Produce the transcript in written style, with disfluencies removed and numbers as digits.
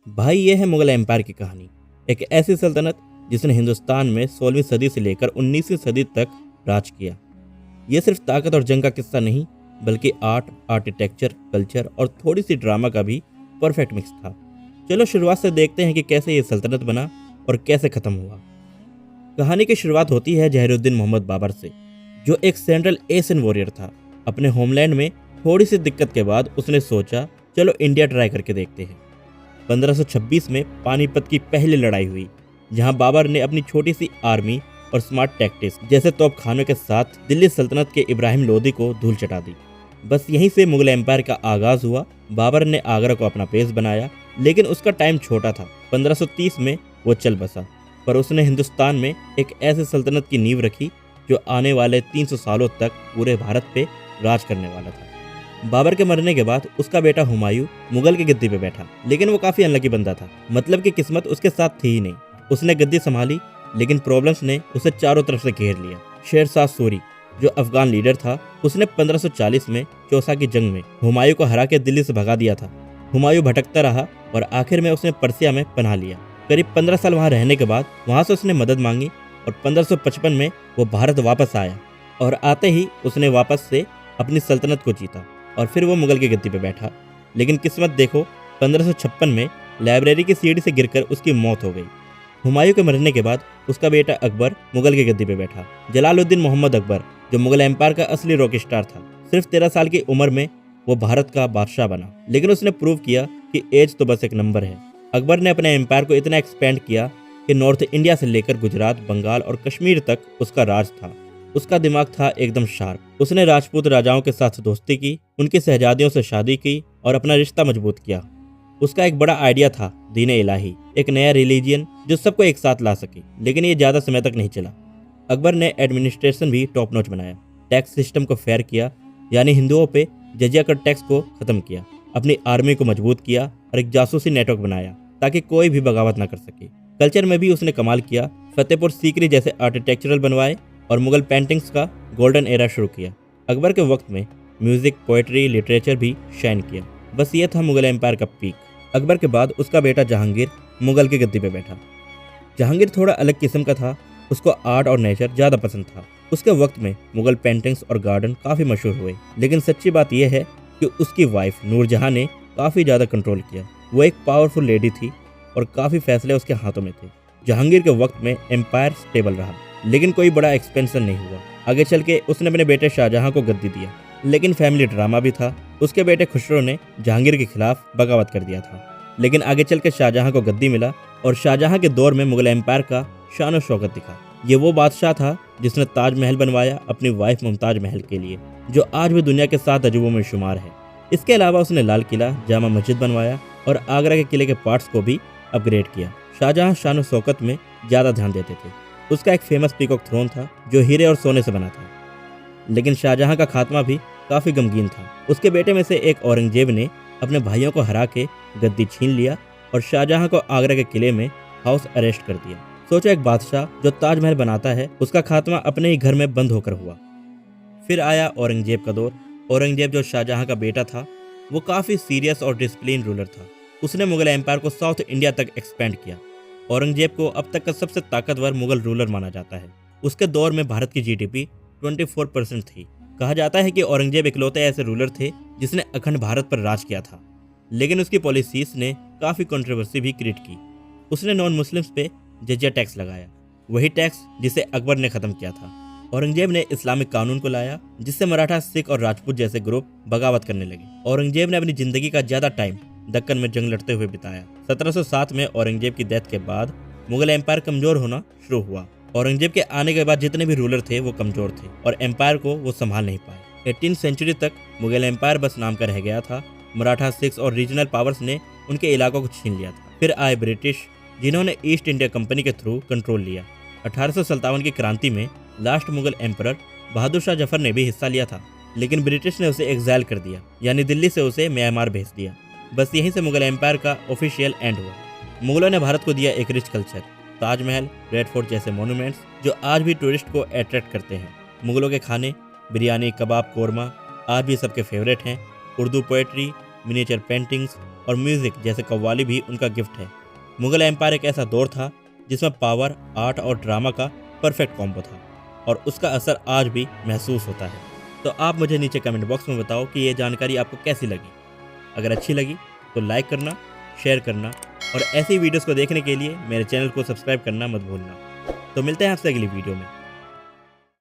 भाई ये है मुगल एम्पायर की कहानी। एक ऐसी सल्तनत जिसने हिंदुस्तान में 16वीं सदी से लेकर 19वीं सदी तक राज किया। ये सिर्फ ताकत और जंग का किस्सा नहीं, बल्कि आर्ट, आर्किटेक्चर, कल्चर और थोड़ी सी ड्रामा का भी परफेक्ट मिक्स था। चलो शुरुआत से देखते हैं कि कैसे ये सल्तनत बना और कैसे खत्म हुआ। कहानी की शुरुआत होती है जहीरुद्दीन मोहम्मद बाबर से, जो एक सेंट्रल एशियन वॉरियर था। अपने होमलैंड में थोड़ी सी दिक्कत के बाद उसने सोचा, चलो इंडिया ट्राई करके देखते हैं। 1526 में पानीपत की पहली लड़ाई हुई, जहां बाबर ने अपनी छोटी सी आर्मी और स्मार्ट टैक्टिक्स जैसे तोपखानों के साथ दिल्ली सल्तनत के इब्राहिम लोदी को धूल चटा दी। बस यहीं से मुगल एम्पायर का आगाज हुआ। बाबर ने आगरा को अपना बेस बनाया, लेकिन उसका टाइम छोटा था। 1530 में वो चल बसा, पर उसने हिंदुस्तान में एक ऐसी सल्तनत की नींव रखी जो आने वाले 300 सालों तक पूरे भारत पे राज करने वाला था। बाबर के मरने के बाद उसका बेटा हुमायूं मुगल की गद्दी पे बैठा, लेकिन वो काफी अनलकी बंदा था। मतलब कि किस्मत उसके साथ थी ही नहीं। उसने गद्दी संभाली, लेकिन प्रॉब्लम्स ने उसे चारों तरफ से घेर लिया। शेर शाह सूरी, जो अफगान लीडर था, उसने 1540 में चौसा की जंग में हुमायूं को हरा के दिल्ली से भगा दिया था। हुमायूं भटकता रहा और आखिर में उसने पर्सिया में पनाह लिया। करीब 15 साल वहां रहने के बाद वहां से उसने मदद मांगी और 1555 में वो भारत वापस आया, और आते ही उसने वापस से अपनी सल्तनत को जीता और फिर वो मुगल की गद्दी पे बैठा। लेकिन किस्मत देखो, 1556 में लाइब्रेरी की सीढ़ी से गिरकर उसकी मौत हो गई। हुमायूं के मरने के बाद उसका बेटा अकबर मुगल की गद्दी पे बैठा। जलालुद्दीन मोहम्मद अकबर, जो मुगल एम्पायर का असली रॉक स्टार था, सिर्फ 13 साल की उम्र में वो भारत का बादशाह बना। लेकिन उसने प्रूव किया कि एज तो बस एक नंबर है। अकबर ने अपने एम्पायर को इतना एक्सपेंड किया कि नॉर्थ इंडिया से लेकर गुजरात, बंगाल और कश्मीर तक उसका राज था। उसका दिमाग था एकदम शार्प। उसने राजपूत राजाओं के साथ दोस्ती की, उनकी शहजादियों से शादी की और अपना रिश्ता मजबूत किया। उसका एक बड़ा आइडिया था, दीन इलाही, एक नया रिलीजियन जो सबको एक साथ ला सके। लेकिन ये ज्यादा समय तक नहीं चला। अकबर ने एडमिनिस्ट्रेशन भी टॉप नॉच बनाया, टैक्स सिस्टम को फेयर किया, यानी हिंदुओं पे जजिया कर टैक्स को खत्म किया, अपनी आर्मी को मजबूत किया और एक जासूसी नेटवर्क बनाया ताकि कोई भी बगावत ना कर सके। कल्चर में भी उसने कमाल किया, फतेहपुर सीकरी जैसे आर्किटेक्चरल बनवाए और मुगल पेंटिंग्स का गोल्डन एरा शुरू किया। अकबर के वक्त में म्यूजिक, पोएट्री, लिटरेचर भी शाइन किया। बस ये था मुगल एम्पायर का पीक। अकबर के बाद उसका बेटा जहांगीर मुगल की गद्दी पे बैठा। जहांगीर थोड़ा अलग किस्म का था। उसको आर्ट और नेचर ज़्यादा पसंद था। उसके वक्त में मुगल पेंटिंग्स और गार्डन काफ़ी मशहूर हुए। लेकिन सच्ची बात यह है कि उसकी वाइफ नूरजहां ने काफ़ी ज़्यादा कंट्रोल किया। वो एक पावरफुल लेडी थी और काफ़ी फैसले उसके हाथों में थे। जहांगीर के वक्त में एम्पायर स्टेबल रहा, लेकिन कोई बड़ा एक्सपेंशन नहीं हुआ। आगे चल के उसने अपने बेटे शाहजहां को गद्दी दिया, लेकिन फैमिली ड्रामा भी था। उसके बेटे खुसरो ने जहांगीर के खिलाफ बगावत कर दिया था, लेकिन आगे चल के शाहजहां को गद्दी मिला और शाहजहां के दौर में मुगल एम्पायर का शान और शौकत दिखा। ये वो बादशाह था जिसने ताजमहल बनवाया अपनी वाइफ मुमताज महल के लिए, जो आज भी दुनिया के 7 अजूबों में शुमार है। इसके अलावा उसने लाल किला, जामा मस्जिद बनवाया और आगरा के किले के पार्ट्स को भी अपग्रेड किया। शाहजहां शान और शौकत में ज़्यादा ध्यान देते थे। उसका एक फेमस पीकॉक थ्रोन था जो हीरे और सोने से बना था। लेकिन शाहजहां का खात्मा भी काफ़ी गमगीन था। उसके बेटे में से एक औरंगजेब ने अपने भाइयों को हरा के गद्दी छीन लिया और शाहजहां को आगरा के किले में हाउस अरेस्ट कर दिया। सोचो, एक बादशाह जो ताजमहल बनाता है, उसका खात्मा अपने ही घर में बंद होकर हुआ। फिर आया औरंगजेब का दौर। औरंगजेब, जो शाहजहां का बेटा था, वो काफ़ी सीरियस और डिसिप्लिन रूलर था। उसने मुगल एम्पायर को साउथ इंडिया तक एक्सपेंड किया। औरंगजेब को अब तक का सबसे ताकतवर मुगल रूलर माना जाता है। उसके दौर में भारत की जीडीपी 24% थी। कहा जाता है कि औरंगजेब इकलौते ऐसे रूलर थे जिसने अखंड भारत पर राज किया था। लेकिन उसकी पॉलिसीज ने काफ़ी कंट्रोवर्सी भी क्रिएट की। उसने नॉन मुस्लिम्स पे जजिया टैक्स लगाया, वही टैक्स जिसे अकबर ने खत्म किया था। औरंगजेब ने इस्लामिक कानून को लाया, जिससे मराठा, सिख और राजपूत जैसे ग्रुप बगावत करने लगे। औरंगजेब ने अपनी जिंदगी का ज्यादा टाइम दक्कन में जंग लड़ते हुए बिताया। 1707 में औरंगजेब की डेथ के बाद मुगल एम्पायर कमजोर होना शुरू हुआ। औरंगजेब के आने के बाद जितने भी रूलर थे वो कमजोर थे और एम्पायर को वो संभाल नहीं पाए। 18वीं सेंचुरी तक मुगल एम्पायर बस नाम का रह गया था। मराठा, सिख्स और रीजनल पावर्स ने उनके इलाकों को छीन लिया था। फिर आए ब्रिटिश, जिन्होंने ईस्ट इंडिया कंपनी के थ्रू कंट्रोल लिया। 1857 की क्रांति में लास्ट मुगल एम्परर बहादुर शाह जफर ने भी हिस्सा लिया था, लेकिन ब्रिटिश ने उसे एग्जाइल कर दिया, यानी दिल्ली से उसे म्यांमार भेज दिया। बस यहीं से मुगल एम्पायर का ऑफिशियल एंड हुआ। मुगलों ने भारत को दिया एक rich culture, Taj Mahal, red fort जैसे मॉन्यूमेंट्स जो आज भी टूरिस्ट को अट्रैक्ट करते हैं। मुगलों के खाने, बिरयानी, कबाब, कोरमा आज भी सबके फेवरेट हैं। उर्दू पोएट्री, मिनिएचर पेंटिंग्स, और म्यूजिक जैसे कव्वाली भी उनका गिफ्ट है। मुगल एम्पायर एक ऐसा दौर था जिसमें पावर, आर्ट और ड्रामा का परफेक्ट कॉम्बो था और उसका असर आज भी महसूस होता है। तो आप मुझे नीचे कमेंट बॉक्स में बताओ कि ये जानकारी आपको कैसी लगी। अगर अच्छी लगी तो लाइक करना, शेयर करना और ऐसी वीडियोस को देखने के लिए मेरे चैनल को सब्सक्राइब करना मत भूलना। तो मिलते हैं आपसे अगली वीडियो में।